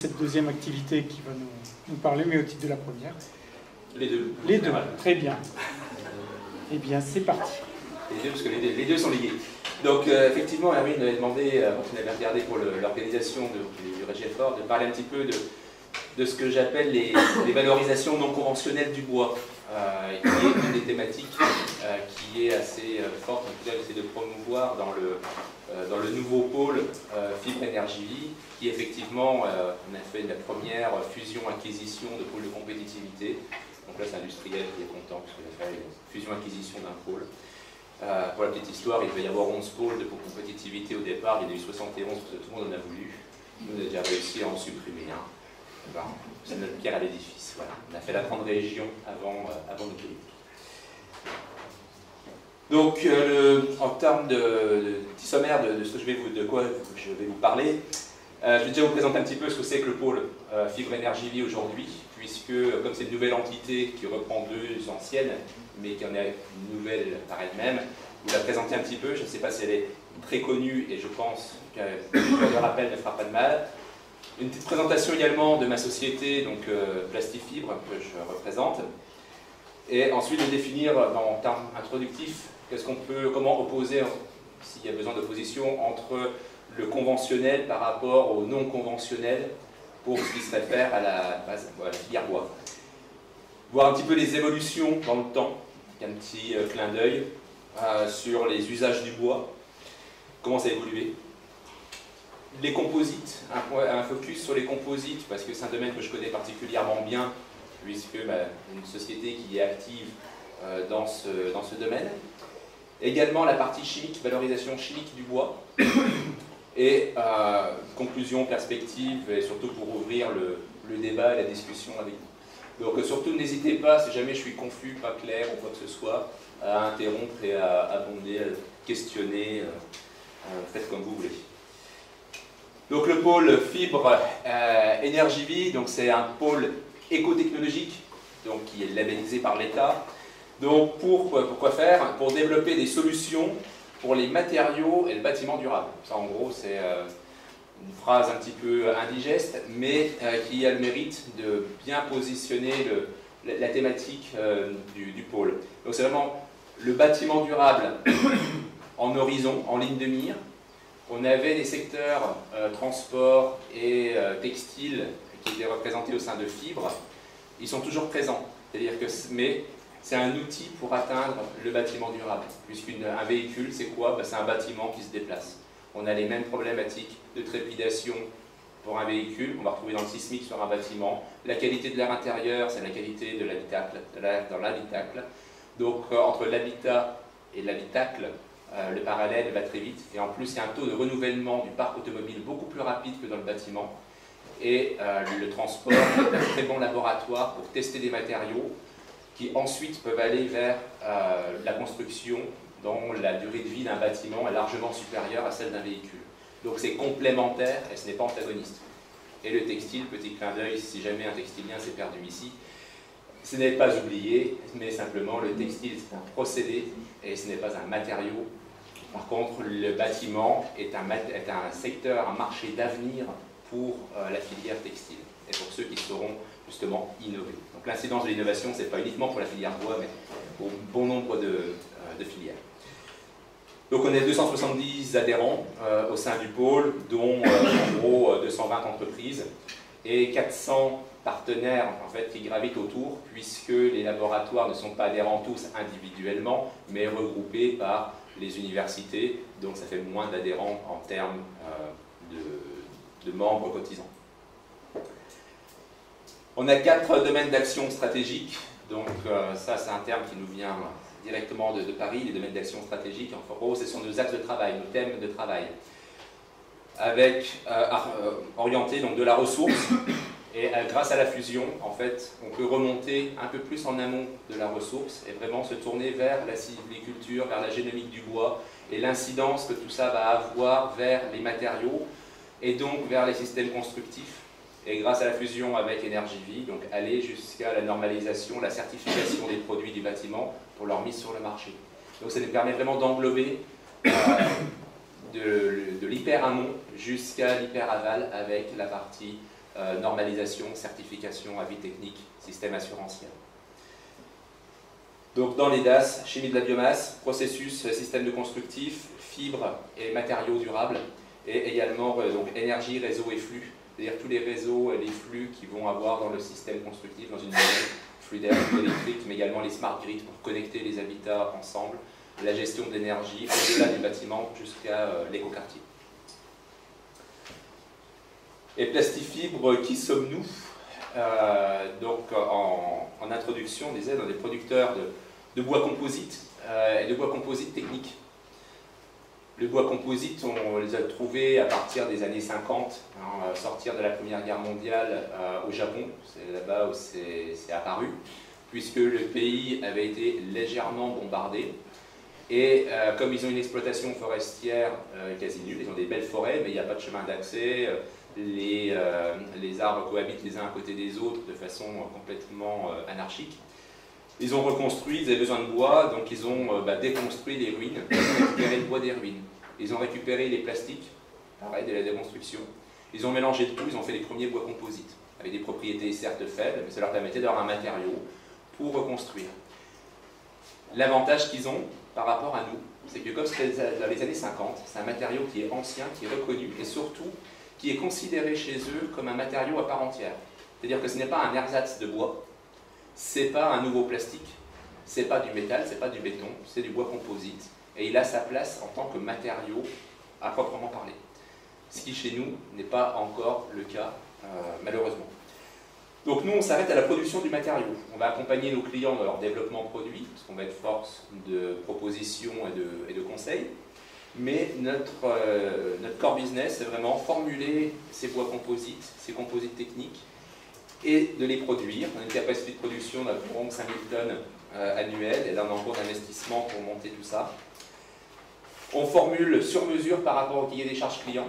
cette deuxième activité qui va nous parler, mais au titre de la première. Les deux. Les deux, très bien. Eh bien, c'est parti. Les deux, parce que les deux sont liés. Donc, effectivement, Hermine m'avait demandé, quand on avait regardé pour l'organisation du Régieffort, de parler un petit peu de ce que j'appelle les valorisations non conventionnelles du bois, qui est une des thématiques qui est assez forte, en tout cas, j'essaie de promouvoir dans le nouveau pôle Fibre Énergie Vie, qui effectivement, on a fait la première fusion-acquisition de pôle de compétitivité. Donc là, c'est industriel qui est content, parce qu'il a fait une fusion-acquisition d'un pôle. Pour la petite histoire, il devait y avoir 11 pôles de compétitivité au départ, il y en a eu 71 parce que tout le monde en a voulu. Nous, on a déjà réussi à en supprimer un. Enfin, c'est notre pierre à l'édifice. Voilà. On a fait la grande région avant le pays. Donc, en termes de petit sommaire de quoi je vais vous parler, je vais déjà vous présenter un petit peu ce que c'est que le pôle Fibre Énergie Vie aujourd'hui, puisque comme c'est une nouvelle entité qui reprend deux anciennes, mais qui en est une nouvelle par elle-même, vous la présenter un petit peu. Je ne sais pas si elle est très connue, et je pense que le rappel ne fera pas de mal. Une petite présentation également de ma société, donc Plastifibre, que je représente. Et ensuite de définir en termes introductifs comment opposer, s'il y a besoin d'opposition, entre le conventionnel par rapport au non conventionnel pour ce qui se réfère à la filière bois. Voir un petit peu les évolutions dans le temps, un petit clin d'œil sur les usages du bois, comment ça a évolué. Les composites, un focus sur les composites, parce que c'est un domaine que je connais particulièrement bien, puisque une société qui est active dans ce domaine. Également la partie chimique, valorisation chimique du bois. Et conclusion, perspective, et surtout pour ouvrir le débat et la discussion avec vous. Donc surtout n'hésitez pas, si jamais je suis confus, pas clair ou quoi que ce soit, à interrompre et à abonder, à questionner, faites comme vous voulez. Donc le pôle Fibre Énergie Vie, donc c'est un pôle écotechnologique, donc qui est labellisé par l'État. Donc pourquoi faire? Pour développer des solutions pour les matériaux et le bâtiment durable. Ça en gros c'est une phrase un petit peu indigeste, mais qui a le mérite de bien positionner la thématique du pôle. Donc c'est vraiment le bâtiment durable en horizon, en ligne de mire. On avait des secteurs transport et textile qui étaient représentés au sein de Fibre. Ils sont toujours présents, mais c'est un outil pour atteindre le bâtiment durable, puisqu'un véhicule, c'est quoi? C'est un bâtiment qui se déplace. On a les mêmes problématiques de trépidation pour un véhicule, on va retrouver dans le sismique sur un bâtiment. La qualité de l'air intérieur, c'est la qualité de l'habitacle, dans l'habitacle. Donc entre l'habitat et l'habitacle, le parallèle va très vite. Et en plus, il y a un taux de renouvellement du parc automobile beaucoup plus rapide que dans le bâtiment. Et le transport est un très bon laboratoire pour tester des matériaux qui ensuite peuvent aller vers la construction dont la durée de vie d'un bâtiment est largement supérieure à celle d'un véhicule. Donc c'est complémentaire et ce n'est pas antagoniste. Et le textile, petit clin d'œil, si jamais un textilien s'est perdu ici, ce n'est pas oublié, mais simplement le textile c'est un procédé et ce n'est pas un matériau. Par contre, le bâtiment est un secteur, un marché d'avenir pour la filière textile et pour ceux qui sauront justement innover. Donc l'incidence de l'innovation, ce n'est pas uniquement pour la filière bois, mais pour bon nombre de filières. Donc on est 270 adhérents au sein du pôle, dont en gros 220 entreprises et 400 partenaires en fait, qui gravitent autour, puisque les laboratoires ne sont pas adhérents tous individuellement, mais regroupés par les universités, donc ça fait moins d'adhérents en termes de membres cotisants. On a 4 domaines d'action stratégiques, donc ça c'est un terme qui nous vient directement de Paris, les domaines d'action stratégique. En gros, ce sont nos axes de travail, nos thèmes de travail, avec orienté donc de la ressource. Et grâce à la fusion, en fait, on peut remonter un peu plus en amont de la ressource et vraiment se tourner vers la sylviculture, vers la génomique du bois et l'incidence que tout ça va avoir vers les matériaux et donc vers les systèmes constructifs. Et grâce à la fusion avec Énergie Vie, donc aller jusqu'à la normalisation, la certification des produits du bâtiment pour leur mise sur le marché. Donc ça nous permet vraiment d'englober de l'hyper-amont jusqu'à l'hyper-aval avec la partie normalisation, certification, avis technique, système assurantiel. Donc dans les DAS, chimie de la biomasse, processus, système de constructif, fibres et matériaux durables, et également donc, énergie, réseau et flux, c'est-à-dire tous les réseaux et les flux qui vont avoir dans le système constructif, dans une maison, flux d'air, flux électrique, mais également les smart grids pour connecter les habitats ensemble, la gestion de l'énergie au-delà du bâtiment jusqu'à l'écoquartier. Et Plastifibre, qui sommes-nous? Donc en introduction, on disait, dans des producteurs de bois composite et de bois composite technique. Le bois composite, on les a trouvés à partir des années 50, sortir de la Première Guerre mondiale au Japon, c'est là-bas où c'est apparu, puisque le pays avait été légèrement bombardé. Et comme ils ont une exploitation forestière quasi nulle, ils ont des belles forêts, mais il n'y a pas de chemin d'accès, les arbres cohabitent les uns à côté des autres de façon complètement anarchique. Ils ont reconstruit, ils avaient besoin de bois, donc ils ont déconstruit les ruines, ils ont récupéré le bois des ruines. Ils ont récupéré les plastiques, pareil, de la déconstruction. Ils ont mélangé tout, ils ont fait les premiers bois composites, avec des propriétés certes faibles, mais ça leur permettait d'avoir un matériau pour reconstruire. L'avantage qu'ils ont par rapport à nous, c'est que comme c'était dans les années 50, c'est un matériau qui est ancien, qui est reconnu, et surtout qui est considéré chez eux comme un matériau à part entière. C'est-à-dire que ce n'est pas un ersatz de bois, c'est pas un nouveau plastique, c'est pas du métal, c'est pas du béton, c'est du bois composite, et il a sa place en tant que matériau à proprement parler. Ce qui chez nous n'est pas encore le cas, malheureusement. Donc nous, on s'arrête à la production du matériau. On va accompagner nos clients dans leur développement produit, parce qu'on va être force de proposition et de conseil. Mais notre core business, c'est vraiment formuler ces bois composites, ces composites techniques, et de les produire. On a une capacité de production d'environ 5000 tonnes annuelles, et là on est en cours d'investissement pour monter tout ça. On formule sur mesure par rapport au cahier des charges clients.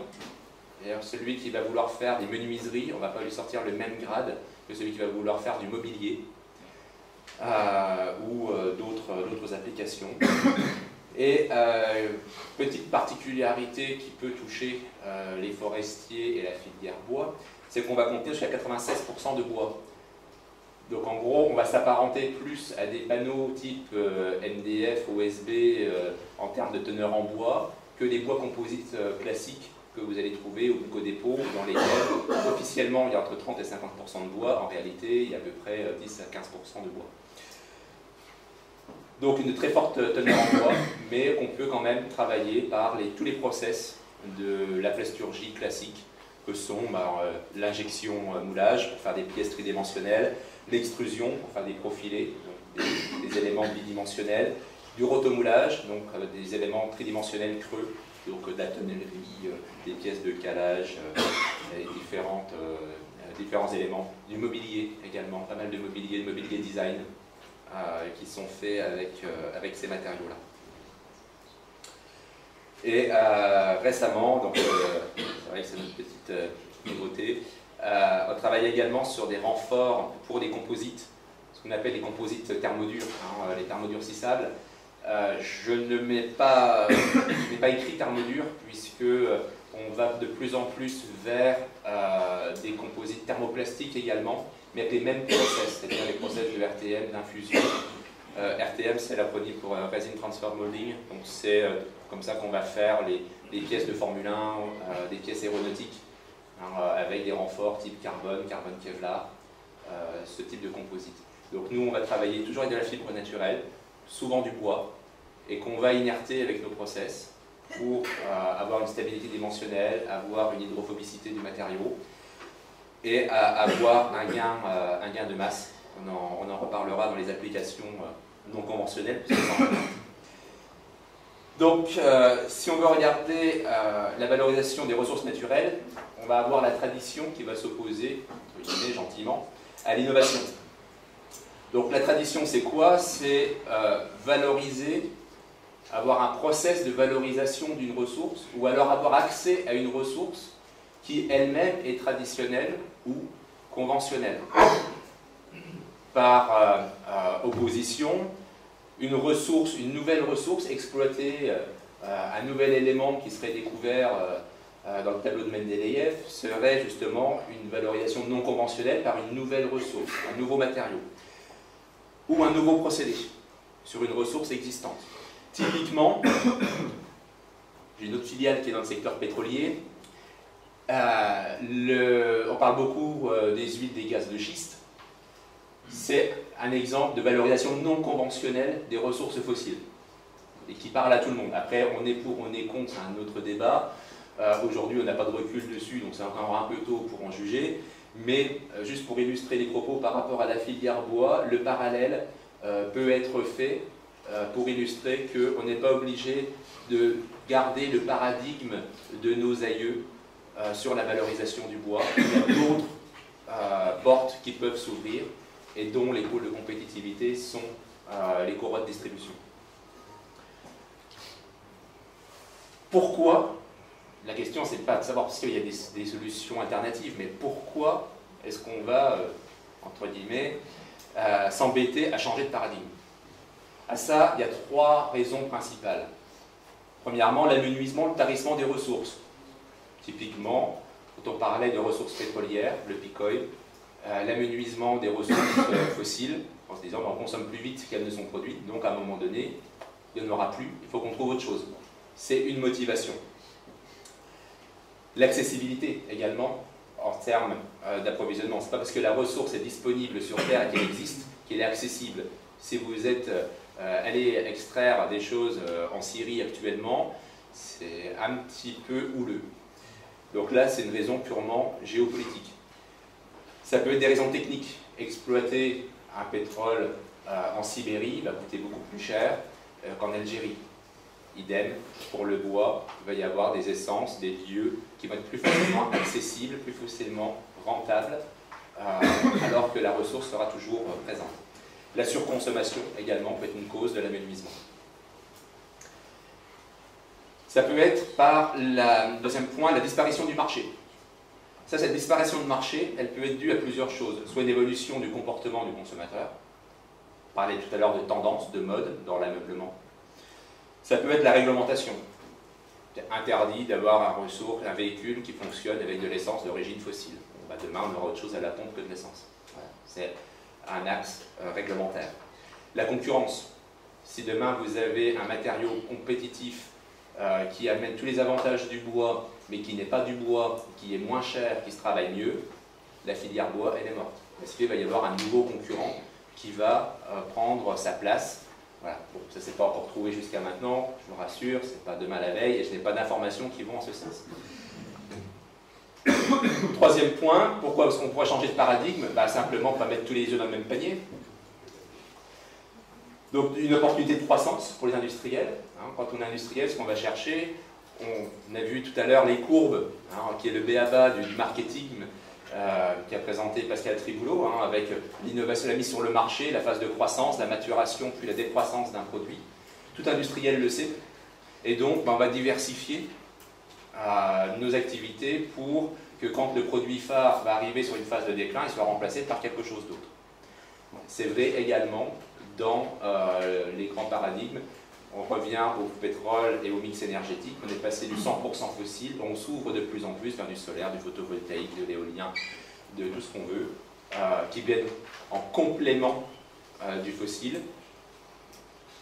D'ailleurs, celui qui va vouloir faire des menuiseries, on ne va pas lui sortir le même grade que celui qui va vouloir faire du mobilier ou d'autres applications. Et petite particularité qui peut toucher les forestiers et la filière bois, c'est qu'on va compter jusqu'à 96% de bois. Donc en gros, on va s'apparenter plus à des panneaux type MDF, OSB en termes de teneur en bois que des bois composites classiques que vous allez trouver au Bucodépôt, dans lesquels officiellement il y a entre 30 et 50% de bois, en réalité il y a à peu près 10 à 15% de bois. Donc une très forte teneur en bois, mais on peut quand même travailler par tous les process de la plasturgie classique, que sont l'injection moulage pour faire des pièces tridimensionnelles, l'extrusion pour faire des profilés, donc des éléments bidimensionnels, du rotomoulage, donc des éléments tridimensionnels creux, donc de la tonnellerie, des pièces de calage, et différents éléments, du mobilier également, pas mal de mobilier design, qui sont faits avec ces matériaux-là. Et récemment, donc c'est vrai que c'est notre petite nouveauté, on travaille également sur des renforts pour des composites, ce qu'on appelle les composites thermodurs, les thermodurcissables. Je ne mets pas écrit thermodure, puisque on va de plus en plus vers des composites thermoplastiques également, mais avec les mêmes process, c'est-à-dire les process de RTM, d'infusion. RTM, c'est l'acronyme pour Resin Transfer Molding, donc c'est comme ça qu'on va faire les pièces de Formule 1, des pièces aéronautiques, avec des renforts type carbone Kevlar, ce type de composite. Donc nous, on va travailler toujours avec de la fibre naturelle, souvent du bois, et qu'on va inerter avec nos process pour avoir une stabilité dimensionnelle, avoir une hydrophobicité du matériau, et avoir un gain de masse. On en reparlera dans les applications non conventionnelles. Donc, si on veut regarder la valorisation des ressources naturelles, on va avoir la tradition qui va s'opposer, entre guillemets, gentiment, à l'innovation. Donc la tradition, c'est quoi? C'est valoriser, avoir un process de valorisation d'une ressource, ou alors avoir accès à une ressource qui elle-même est traditionnelle ou conventionnelle. Par opposition, une nouvelle ressource exploitée, un nouvel élément qui serait découvert dans le tableau de Mendeleïev serait justement une valorisation non conventionnelle par une nouvelle ressource, un nouveau matériau, ou un nouveau procédé sur une ressource existante. Typiquement, j'ai une autre filiale qui est dans le secteur pétrolier. On parle beaucoup des huiles, des gaz de schiste. C'est un exemple de valorisation non conventionnelle des ressources fossiles et qui parle à tout le monde. Après, on est pour, on est contre, c'est un autre débat. Aujourd'hui, on n'a pas de recul dessus, donc c'est encore un peu tôt pour en juger. Mais juste pour illustrer les propos par rapport à la filière bois, le parallèle peut être fait pour illustrer qu'on n'est pas obligé de garder le paradigme de nos aïeux sur la valorisation du bois. Il y a d'autres portes qui peuvent s'ouvrir et dont les pôles de compétitivité sont les courroies de distribution. Pourquoi? La question, c'est pas de savoir parce qu'il y a des solutions alternatives, mais pourquoi est-ce qu'on va, entre guillemets, s'embêter à changer de paradigme? À ça, il y a trois raisons principales. Premièrement, l'amenuisement, le tarissement des ressources. Typiquement, quand on parlait de ressources pétrolières, le peak oil, l'amenuisement des ressources fossiles, en se disant on consomme plus vite qu'elles ne sont produites, donc à un moment donné, il n'y en aura plus, il faut qu'on trouve autre chose. C'est une motivation. L'accessibilité également, en termes d'approvisionnement. Ce n'est pas parce que la ressource est disponible sur Terre et qu'elle existe qu'elle est accessible. Si vous êtes allé extraire des choses en Syrie actuellement, c'est un petit peu houleux. Donc là, c'est une raison purement géopolitique. Ça peut être des raisons techniques. Exploiter un pétrole en Sibérie va coûter beaucoup plus cher qu'en Algérie. Idem, pour le bois, il va y avoir des essences, des lieux qui vont être plus facilement accessibles, plus facilement rentables, alors que la ressource sera toujours présente. La surconsommation également peut être une cause de l'amenuisement. Ça peut être par, deuxième point, la disparition du marché. Ça, cette disparition de marché, elle peut être due à plusieurs choses. Soit une évolution du comportement du consommateur. On parlait tout à l'heure de tendance, de mode dans l'ameublement. Ça peut être la réglementation. C'est interdit d'avoir un véhicule qui fonctionne avec de l'essence d'origine fossile. Bon, bah demain, on aura autre chose à la pompe que de l'essence. Voilà. C'est un axe réglementaire. La concurrence. Si demain, vous avez un matériau compétitif qui amène tous les avantages du bois, mais qui n'est pas du bois, qui est moins cher, qui se travaille mieux, la filière bois, elle est morte. Parce qu'il va y avoir un nouveau concurrent qui va prendre sa place. Voilà. Bon, ça ne s'est pas encore trouvé jusqu'à maintenant, je vous rassure, ce n'est pas demain la veille, et je n'ai pas d'informations qui vont en ce sens. Troisième point, pourquoi est-ce qu'on pourrait changer de paradigme? Simplement pas mettre tous les œufs dans le même panier. Donc une opportunité de croissance pour les industriels. Quand on est industriel, ce qu'on va chercher, on a vu tout à l'heure les courbes, qui est le b.a.-ba du marketing, qui a présenté Pascal Tribouleau, avec l'innovation, la mise sur le marché, la phase de croissance, la maturation, puis la décroissance d'un produit. Tout industriel le sait. Et donc, on va diversifier nos activités pour que quand le produit phare va arriver sur une phase de déclin, il soit remplacé par quelque chose d'autre. C'est vrai également dans les grands paradigmes. On revient au pétrole et au mix énergétique. On est passé du 100% fossile, on s'ouvre de plus en plus vers du solaire, du photovoltaïque, de l'éolien, de tout ce qu'on veut, qui viennent en complément du fossile.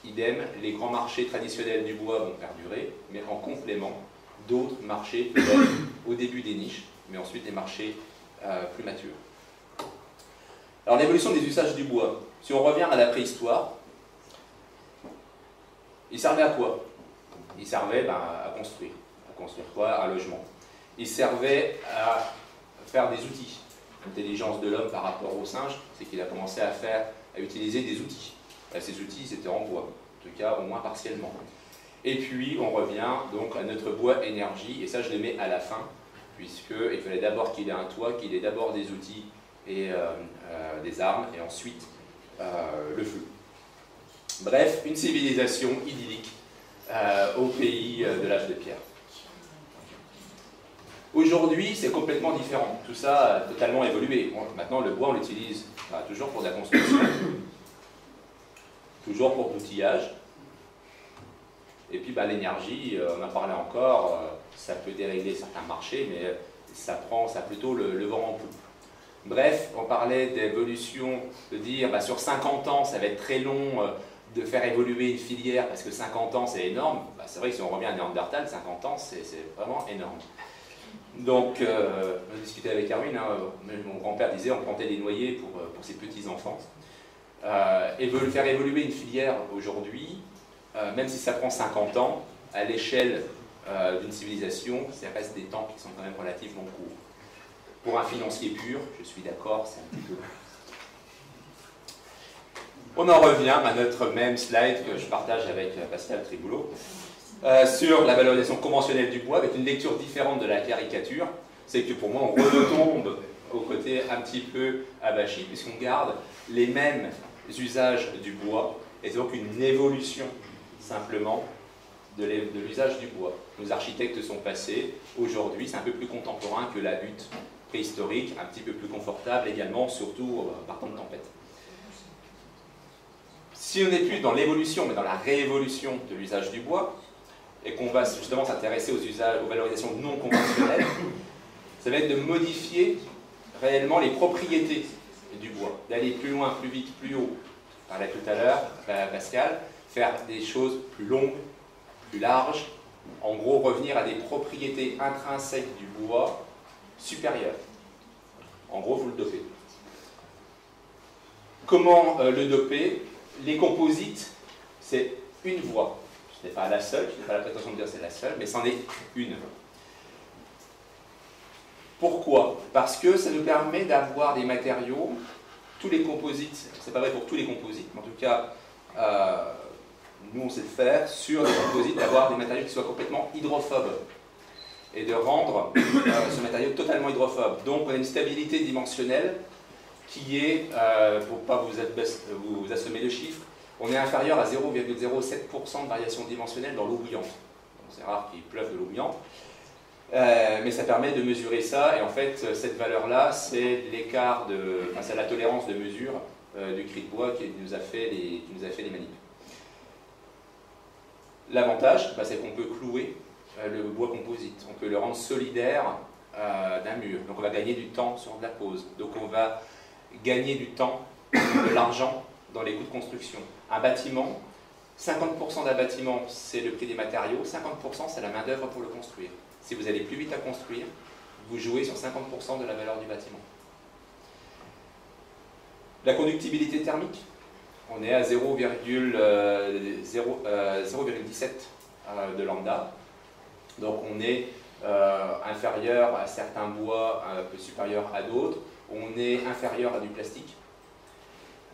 Idem, les grands marchés traditionnels du bois vont perdurer, mais en complément, d'autres marchés peut-être au début des niches, mais ensuite des marchés plus matures. Alors l'évolution des usages du bois. Si on revient à la préhistoire, il servait à quoi? Il servait à construire. À construire quoi? Un logement. Il servait à faire des outils. L'intelligence de l'homme par rapport au singe, c'est qu'il a commencé à utiliser des outils. Ces outils, ils étaient en bois, en tout cas au moins partiellement. Et puis on revient donc à notre bois énergie, et ça je le mets à la fin, puisqu'il fallait d'abord qu'il ait un toit, qu'il ait d'abord des outils et des armes, et ensuite le feu. Bref, une civilisation idyllique au pays de l'âge de pierre. Aujourd'hui, c'est complètement différent. Tout ça a totalement évolué. Bon, maintenant, le bois, on l'utilise toujours pour de la construction, toujours pour l'outillage. Et puis l'énergie, on en parlait encore, ça peut dérégler certains marchés, mais ça a plutôt le vent en poupe. Bref, on parlait d'évolution, de dire bah, sur 50 ans, ça va être très long de faire évoluer une filière, parce que 50 ans, c'est énorme. Bah, c'est vrai que si on revient à Néandertal, 50 ans, c'est vraiment énorme. Donc, on discutait avec Erwin, hein, mon grand-père disait on plantait des noyers pour ses petits-enfants. Et veut faire évoluer une filière aujourd'hui, même si ça prend 50 ans, à l'échelle d'une civilisation, ça reste des temps qui sont quand même relativement courts. Pour un financier pur, je suis d'accord, c'est un petit peu... On en revient à notre même slide que je partage avec Pascal Triboulot, sur la valorisation conventionnelle du bois, avec une lecture différente de la caricature. C'est que pour moi, on retombe au côté un petit peu abachi, puisqu'on garde les mêmes usages du bois, et c'est donc une évolution, simplement, de l'usage du bois. Nos architectes sont passés, aujourd'hui, c'est un peu plus contemporain que la hutte préhistorique, un petit peu plus confortable également, surtout par temps de tempête. Si on n'est plus dans l'évolution, mais dans la réévolution de l'usage du bois, et qu'on va justement s'intéresser aux valorisations non conventionnelles, ça va être de modifier réellement les propriétés du bois, d'aller plus loin, plus vite, plus haut. Je parlais tout à l'heure, Pascal, faire des choses plus longues, plus larges, en gros revenir à des propriétés intrinsèques du bois supérieures. En gros, vous le dopez. Comment le doper? Les composites, c'est une voie. Ce n'est pas la seule, je n'ai pas la prétention de dire c'est la seule, mais c'en est une. Pourquoi? Parce que ça nous permet d'avoir des matériaux, tous les composites, c'est pas vrai pour tous les composites, mais en tout cas, nous on sait le faire, sur les composites, d'avoir des matériaux qui soient complètement hydrophobes et de rendre ce matériau totalement hydrophobe. Donc on a une stabilité dimensionnelle qui est, pour ne pas vous assommer de chiffres, on est inférieur à 0,07% de variation dimensionnelle dans l'eau bouillante. C'est rare qu'il pleuve de l'eau bouillante, mais ça permet de mesurer ça, et en fait cette valeur-là, c'est l'écart c'est la tolérance de mesure du cri de bois qui nous a fait les manips. L'avantage, c'est qu'on peut clouer le bois composite, on peut le rendre solidaire d'un mur, donc on va gagner du temps sur de la pose, donc on va gagner du temps, de l'argent dans les coûts de construction. Un bâtiment, 50% d'un bâtiment c'est le prix des matériaux, 50% c'est la main d'œuvre pour le construire. Si vous allez plus vite à construire, vous jouez sur 50% de la valeur du bâtiment. La conductibilité thermique, on est à 0,17 de lambda, donc on est inférieur à certains bois, un peu supérieur à d'autres, on est inférieur à du plastique,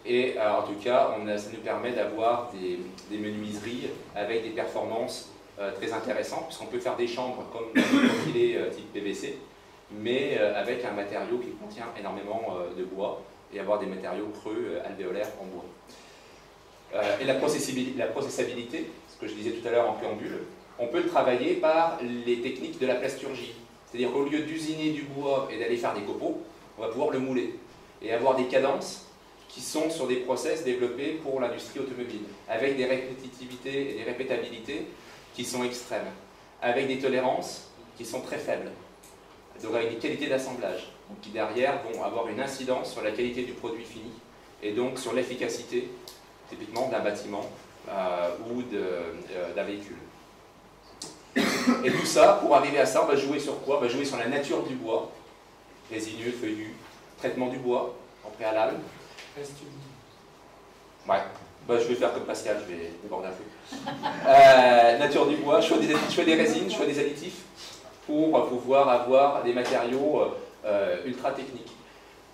et en tout cas ça nous permet d'avoir des menuiseries avec des performances très intéressantes, puisqu'on peut faire des chambres comme des profilés type PVC, mais avec un matériau qui contient énormément de bois, et avoir des matériaux creux alvéolaires en bois. Et la processabilité, ce que je disais tout à l'heure en préambule, on peut le travailler par les techniques de la plasturgie. C'est-à-dire qu'au lieu d'usiner du bois et d'aller faire des copeaux, on va pouvoir le mouler et avoir des cadences qui sont sur des process développés pour l'industrie automobile, avec des répétitivités et des répétabilités qui sont extrêmes, avec des tolérances qui sont très faibles, donc avec des qualités d'assemblage, qui derrière vont avoir une incidence sur la qualité du produit fini, et donc sur l'efficacité, typiquement d'un bâtiment ou d'un véhicule. Et tout ça, pour arriver à ça, on va jouer sur quoi? On va jouer sur la nature du bois, résineux, feuillu, traitement du bois en préalable. Ouais, je vais faire comme Pascal, je vais déborder un peu. Nature du bois, choix des résines, choix des additifs, pour pouvoir avoir des matériaux ultra techniques.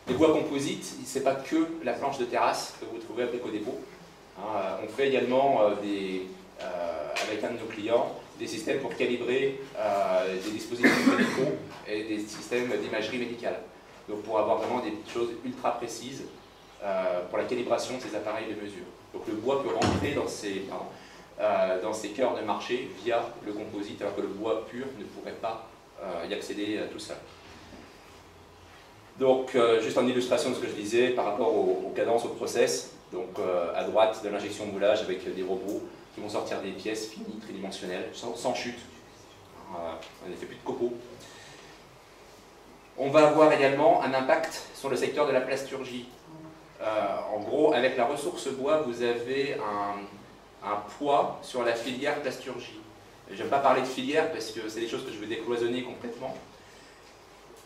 Les bois composites, ce n'est pas que la planche de terrasse que vous trouvez à Brico-Dépôt. On fait également, avec un de nos clients, des systèmes pour calibrer des dispositifs médicaux et des systèmes d'imagerie médicale. Donc pour avoir vraiment des choses ultra précises pour la calibration de ces appareils de mesure. Donc le bois peut rentrer dans ces cœurs de marché via le composite, alors que le bois pur ne pourrait pas y accéder tout seul. Donc juste en illustration de ce que je disais par rapport aux cadences, au process, donc à droite de l'injection moulage avec des robots qui vont sortir des pièces finies, tridimensionnelles, sans chute. on ne fait plus de copeaux. On va avoir également un impact sur le secteur de la plasturgie. En gros, avec la ressource bois, vous avez un poids sur la filière plasturgie. Je n'aime pas parler de filière parce que c'est des choses que je veux décloisonner complètement.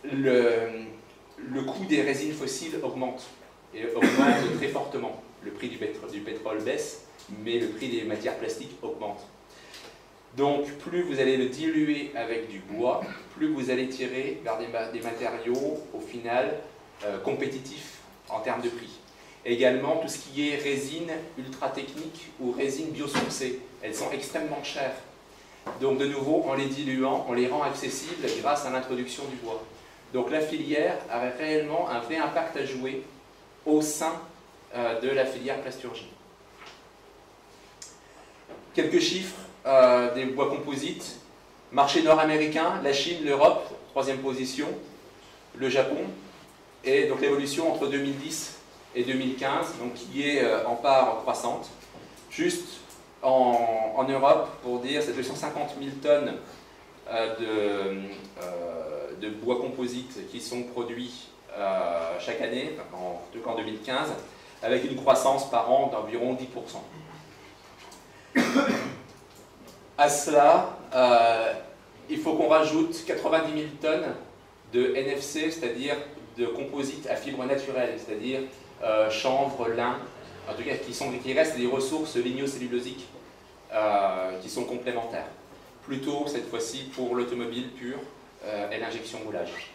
Le coût des résines fossiles augmente, et augmente très fortement. Le prix du pétrole baisse, mais le prix des matières plastiques augmente. Donc, plus vous allez le diluer avec du bois, plus vous allez tirer vers des matériaux, au final, compétitifs en termes de prix. Également, tout ce qui est résine ultra technique ou résine biosourcée, elles sont extrêmement chères. Donc, de nouveau, en les diluant, on les rend accessibles grâce à l'introduction du bois. Donc, la filière a réellement un vrai impact à jouer au sein de la filière plasturgie. Quelques chiffres des bois composites. Marché nord-américain, la Chine, l'Europe, 3e position, le Japon, et donc l'évolution entre 2010 et 2015, donc qui est en part croissante. Juste en Europe, pour dire, c'est 250 000 tonnes de bois composites qui sont produits chaque année, en 2015, avec une croissance par an d'environ 10%. À cela, il faut qu'on rajoute 90 000 tonnes de NFC, c'est-à-dire de composites à fibres naturelles, c'est-à-dire chanvre, lin, en tout cas qui restent des ressources lignocellulosiques qui sont complémentaires. Plutôt cette fois-ci pour l'automobile pure et l'injection moulage.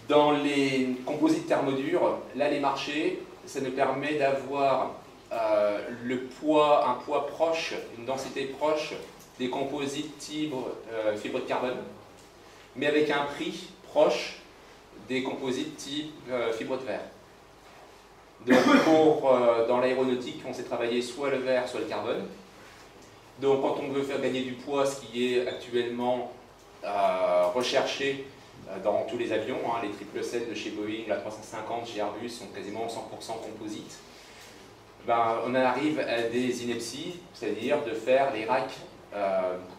Dans les composites thermodurs, là les marchés, ça nous permet d'avoir un poids proche, une densité proche des composites fibres de carbone, mais avec un prix proche des composites type fibre de verre. Donc dans l'aéronautique, on s'est travaillé soit le verre, soit le carbone. Donc quand on veut faire gagner du poids, ce qui est actuellement recherché dans tous les avions, hein, les 777 de chez Boeing, la 350 chez Airbus sont quasiment 100% composites. On arrive à des inepties, c'est-à-dire de faire les racks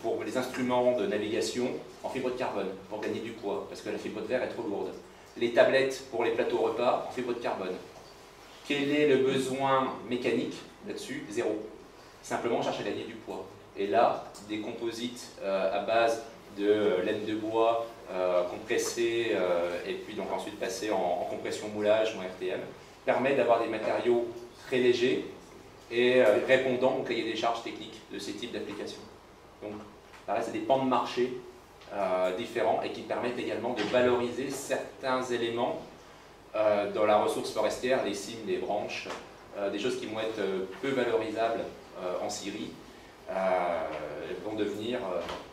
pour les instruments de navigation en fibre de carbone pour gagner du poids, parce que la fibre de verre est trop lourde. Les tablettes pour les plateaux repas en fibre de carbone. Quel est le besoin mécanique là-dessus? Zéro. Simplement, on cherche à gagner du poids. Et là, des composites à base de laine de bois compressée et puis donc ensuite passée en compression moulage ou RTM permet d'avoir des matériaux très légers et répondant au cahier des charges techniques de ces types d'applications. Donc, pareil, c'est des pans de marché différents et qui permettent également de valoriser certains éléments dans la ressource forestière, les cimes, les branches, des choses qui vont être peu valorisables en scierie, vont devenir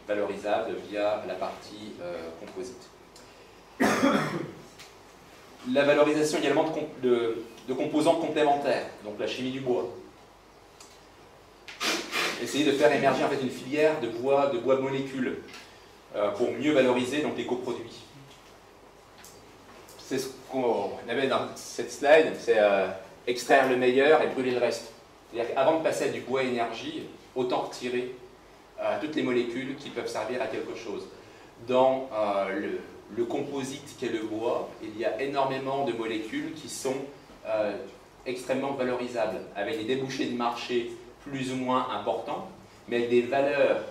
valorisables via la partie composite. La valorisation également de composants complémentaires, donc la chimie du bois. Essayer de faire émerger en fait une filière de bois molécules pour mieux valoriser donc, les coproduits. C'est ce qu'on avait dans cette slide, c'est extraire le meilleur et brûler le reste. C'est-à-dire qu'avant de passer à du bois énergie, autant retirer toutes les molécules qui peuvent servir à quelque chose. Dans le composite qu'est le bois, il y a énormément de molécules qui sont extrêmement valorisables, avec des débouchés de marché plus ou moins importants, mais avec des valeurs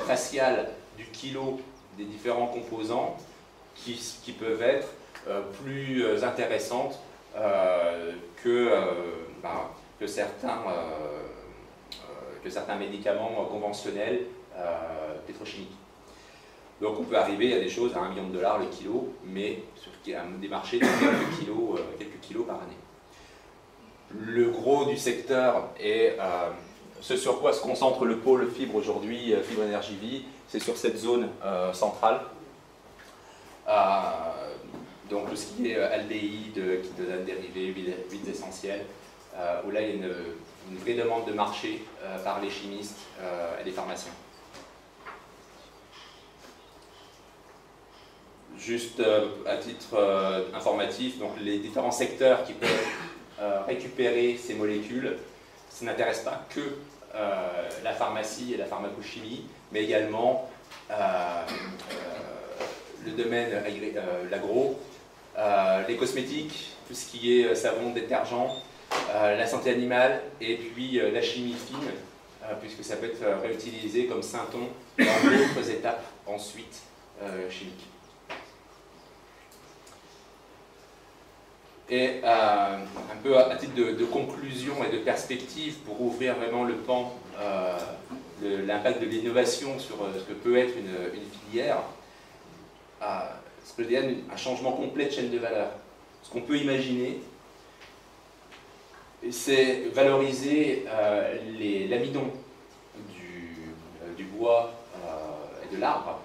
faciales du kilo des différents composants qui peuvent être plus intéressantes que certains médicaments conventionnels pétrochimiques. Donc on peut arriver à des choses à $1 million le kilo, mais sur des marchés de quelques kilos par année. Le gros du secteur est ce sur quoi se concentre le pôle fibre aujourd'hui, Fibre Énergie Vie, c'est sur cette zone centrale. Donc tout ce qui est aldéhyde, kétosanes dérivés, huiles essentielles, où là il y a une vraie demande de marché par les chimistes et les pharmaciens. Juste à titre informatif, donc les différents secteurs qui peuvent récupérer ces molécules, ça n'intéresse pas que la pharmacie et la pharmacochimie, mais également le domaine l'agro, les cosmétiques, tout ce qui est savon, détergent, la santé animale et puis la chimie fine, puisque ça peut être réutilisé comme synthon dans d'autres étapes ensuite chimiques. Et un peu à titre de conclusion et de perspective pour ouvrir vraiment le pan, l'impact de l'innovation sur ce que peut être une filière, ce que je dirais un changement complet de chaîne de valeur. Ce qu'on peut imaginer, c'est valoriser l'amidon du bois et de l'arbre,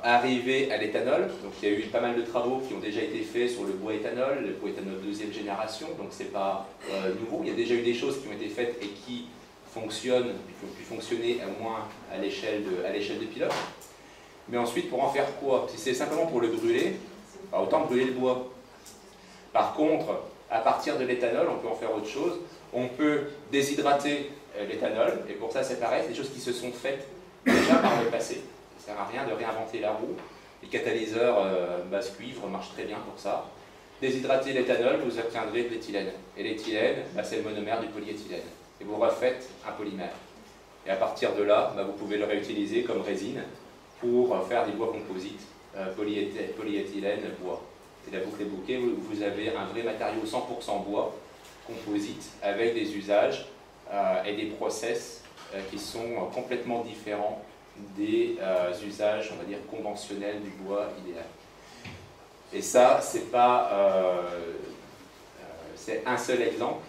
arriver à l'éthanol. Donc il y a eu pas mal de travaux qui ont déjà été faits sur le bois éthanol deuxième génération, donc c'est pas nouveau. Il y a déjà eu des choses qui ont été faites et qui fonctionnent, qui ont pu fonctionner au moins à l'échelle de pilote. Mais ensuite, pour en faire quoi? Si c'est simplement pour le brûler, bah, autant brûler le bois. Par contre, à partir de l'éthanol, on peut en faire autre chose. On peut déshydrater l'éthanol, et pour ça c'est pareil, c'est des choses qui se sont faites déjà par le passé. Ça ne sert à rien de réinventer la roue. Les catalyseurs base cuivre marchent très bien pour ça. Déshydrater l'éthanol, vous obtiendrez de l'éthylène. Et l'éthylène, bah, c'est le monomère du polyéthylène. Et vous refaites un polymère. Et à partir de là, bah, vous pouvez le réutiliser comme résine pour faire des bois composites, polyéthylène, bois. C'est la boucle des bouquets où vous avez un vrai matériau 100% bois, composite, avec des usages et des process qui sont complètement différents des usages, on va dire, conventionnels du bois idéal. Et ça, c'est pas... c'est un seul exemple,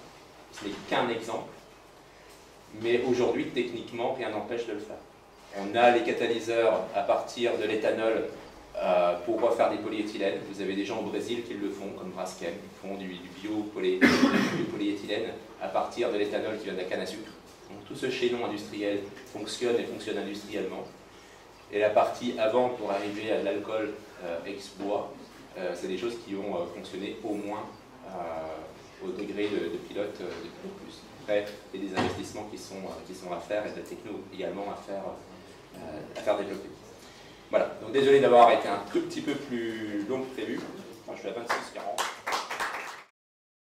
ce n'est qu'un exemple, mais aujourd'hui, techniquement, rien n'empêche de le faire. On a les catalyseurs à partir de l'éthanol pour refaire des polyéthylènes. Vous avez des gens au Brésil qui le font, comme Braskem, qui font du polyéthylène à partir de l'éthanol qui vient de la canne à sucre. Donc tout ce chaînon industriel fonctionne et fonctionne industriellement. Et la partie avant, pour arriver à de l'alcool ex-bois, c'est des choses qui ont fonctionné au moins au degré de pilote plus. Après, il y a des investissements qui sont à faire et de la techno également à faire développer. Voilà, donc désolé d'avoir été un tout petit peu plus long que prévu. Moi, je suis à 26-40.